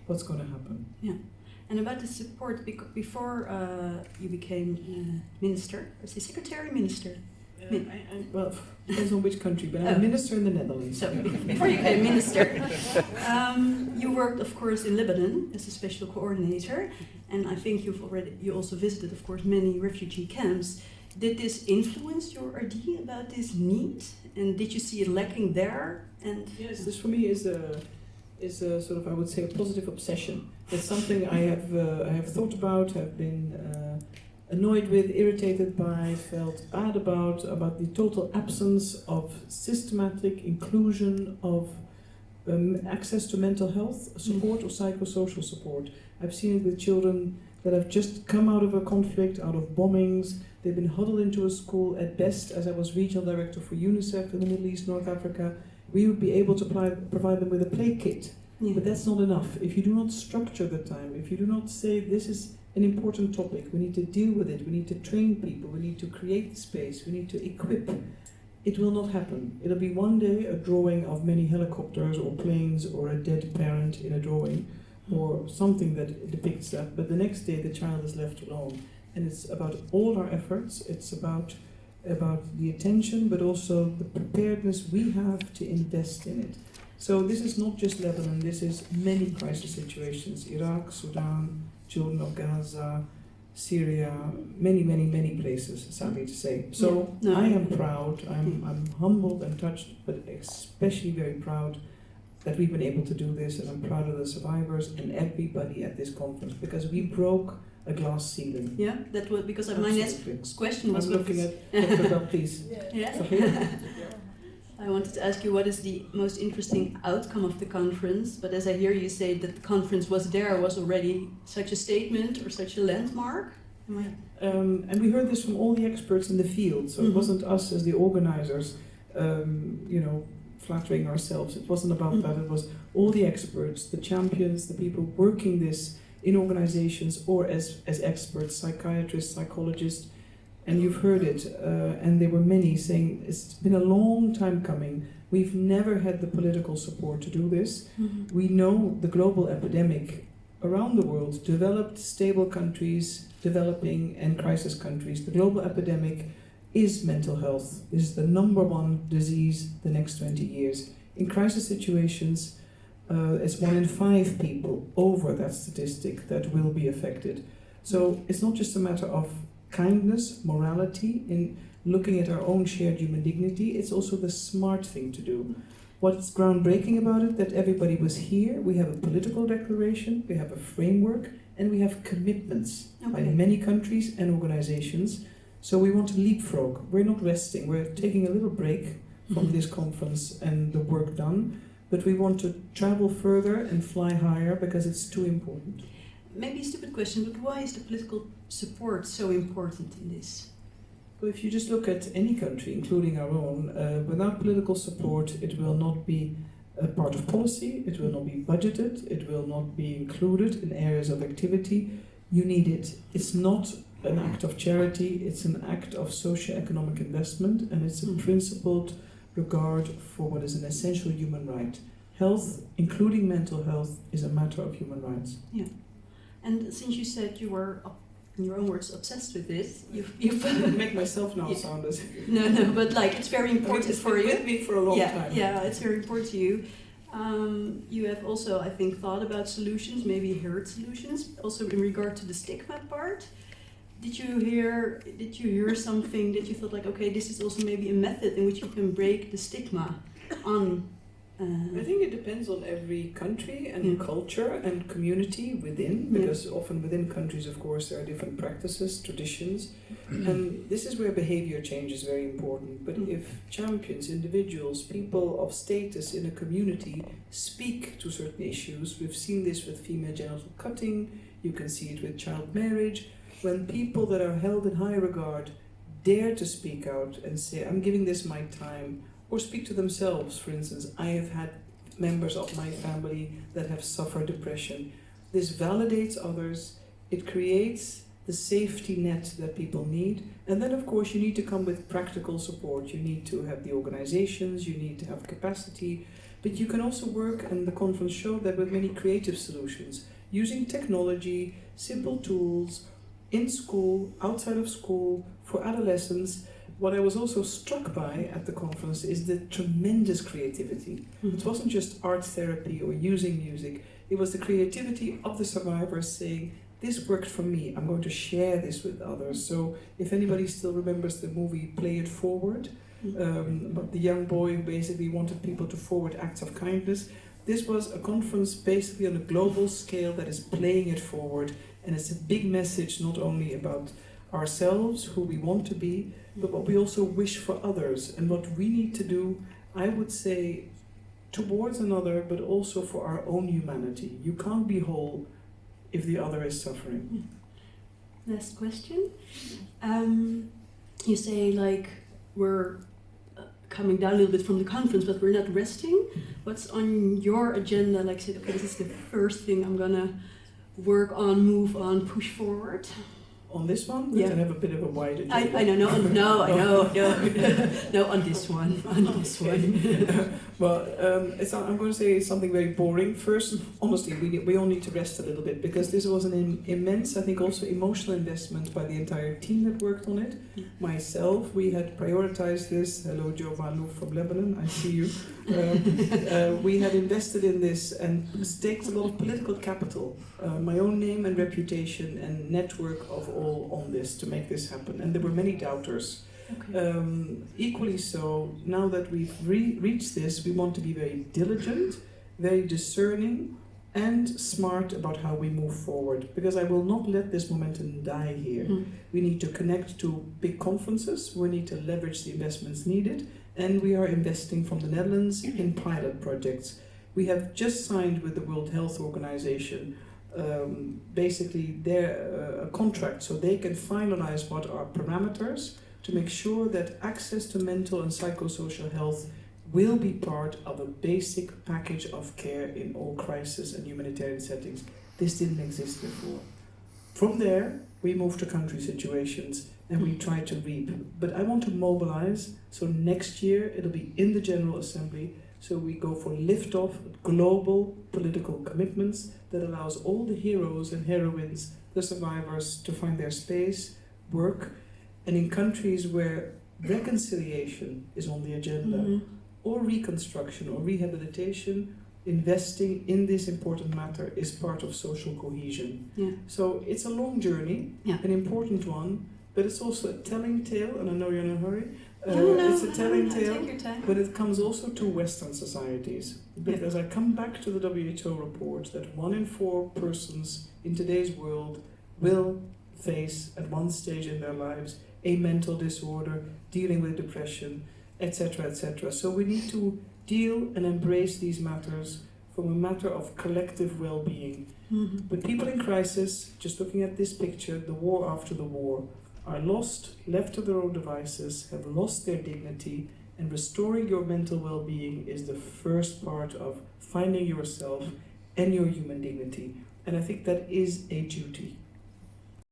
what's going to happen. Yeah. And about the support, before you became minister, was he secretary minister? Well, depends on which country, but I'm a minister in the Netherlands. So before you became minister, you worked, of course, in Lebanon as a special coordinator, and I think you also visited, of course, many refugee camps. Did this influence your idea about this need, and did you see it lacking there? And yes, this for me is a sort of, I would say, a positive obsession. It's something I have thought about, have been annoyed with, irritated by, felt bad about the total absence of systematic inclusion of access to mental health support or psychosocial support. I've seen it with children that have just come out of a conflict, out of bombings. They've been huddled into a school. At best, as I was regional director for UNICEF in the Middle East, North Africa, we would be able to provide them with a play kit. Yeah. But that's not enough. If you do not structure the time, if you do not say this is an important topic, we need to deal with it, we need to train people, we need to create the space, we need to equip, it will not happen. It'll be one day a drawing of many helicopters or planes or a dead parent in a drawing or something that depicts that, but the next day the child is left alone. And it's about all our efforts, it's about the attention, but also the preparedness we have to invest in it. So this is not just Lebanon, this is many crisis situations, Iraq, Sudan, children of Gaza, Syria, many, many, many places, sadly to say. So Yeah. No. I am proud, I'm humbled and touched, but especially very proud that we've been able to do this, and I'm proud of the survivors and everybody at this conference, because we broke a glass ceiling. Yeah, that was because my next question was. I'm looking at Dr. Bell, please. Yeah. I wanted to ask you, what is the most interesting outcome of the conference? But as I hear you say that the conference was already such a statement or such a landmark. And we heard this from all the experts in the field, so it wasn't us as the organizers, flattering ourselves. It wasn't about that. It was all the experts, the champions, the people working this in organizations or as experts, psychiatrists, psychologists. And you've heard it, and there were many saying it's been a long time coming. We've never had the political support to do this. Mm-hmm. We know the global epidemic around the world, developed, stable countries, developing and crisis countries. The global epidemic is mental health. This is the #1 disease the next 20 years. In crisis situations, it's 1 in 5 people over that statistic that will be affected. So it's not just a matter of kindness, morality, in looking at our own shared human dignity, it's also the smart thing to do. What's groundbreaking about it, that everybody was here, we have a political declaration, we have a framework, and we have commitments by many countries and organizations. So we want to leapfrog. We're not resting, we're taking a little break from this conference and the work done, but we want to travel further and fly higher because it's too important. Maybe a stupid question, but why is the political support so important in this? Well, if you just look at any country, including our own, without political support, it will not be a part of policy, it will not be budgeted, it will not be included in areas of activity. You need it. It's not an act of charity, it's an act of socio-economic investment, and it's a principled regard for what is an essential human right. Health, including mental health, is a matter of human rights. Yeah. And since you said you were, in your own words, obsessed with this, you've make myself now sound as if no, but like it's very important for you. With me for a long time. Yeah, it's very important to you. You have also, I think, thought about solutions, maybe heard solutions, also in regard to the stigma part. Did you hear something that you thought like, okay, this is also maybe a method in which you can break the stigma on? I think it depends on every country and culture and community within, because often within countries, of course, there are different practices, traditions, and this is where behavior change is very important. But if champions, individuals, people of status in a community speak to certain issues, we've seen this with female genital cutting, you can see it with child marriage, when people that are held in high regard dare to speak out and say, I'm giving this my time, or speak to themselves. For instance, I have had members of my family that have suffered depression. This validates others, it creates the safety net that people need, and then of course you need to come with practical support. You need to have the organizations, you need to have capacity, But you can also work, and the conference showed that, with many creative solutions, using technology, simple tools, in school, outside of school, for adolescents. What I was also struck by at the conference is the tremendous creativity. It wasn't just art therapy or using music, it was the creativity of the survivors saying, this worked for me, I'm going to share this with others. So if anybody still remembers the movie Play It Forward, but the young boy who basically wanted people to forward acts of kindness, this was a conference basically on a global scale that is playing it forward, and it's a big message not only about ourselves, who we want to be, but what we also wish for others and what we need to do, I would say, towards another, but also for our own humanity. You can't be whole if the other is suffering. Last question. You say, like, we're coming down a little bit from the conference, but we're not resting. What's on your agenda? Like, say, okay, this is the first thing I'm gonna work on, move on, push forward. On this one, yeah. I have a bit of a wide agenda. I know, I know, no, on this one. Well, I'm going to say something very boring. First, honestly, we all need to rest a little bit, because this was an immense, I think, also emotional investment by the entire team that worked on it. Myself, we had prioritized this. Hello, Joe Malou from Lebanon, I see you. We had invested in this and staked a lot of political capital, my own name and reputation and network of all on this to make this happen. And there were many doubters. Okay. Equally so, now that we've reached this, we want to be very diligent, very discerning, and smart about how we move forward, because I will not let this momentum die here. We need to connect to big conferences, we need to leverage the investments needed, and we are investing from the Netherlands in pilot projects. We have just signed with the World Health Organization basically a contract so they can finalize what are parameters to make sure that access to mental and psychosocial health will be part of a basic package of care in all crisis and humanitarian settings. This didn't exist before. From there, we move to country situations and we try to reap. But I want to mobilize, so next year it'll be in the General Assembly, so we go for lift-off global political commitments that allows all the heroes and heroines, the survivors, to find their space, work, and in countries where reconciliation is on the agenda, or reconstruction or rehabilitation, investing in this important matter is part of social cohesion. Yeah. So it's a long journey, an important one, but it's also a telling tale, and I know you're in a hurry. It's a telling tale, take your time. But it comes also to Western societies. Because I come back to the WHO report that 1 in 4 persons in today's world will face at one stage in their lives a mental disorder, dealing with depression, etc., etc. So we need to deal and embrace these matters from a matter of collective well-being. But people in crisis, just looking at this picture, the war after the war, are lost, left to their own devices, have lost their dignity, and restoring your mental well-being is the first part of finding yourself and your human dignity. And I think that is a duty.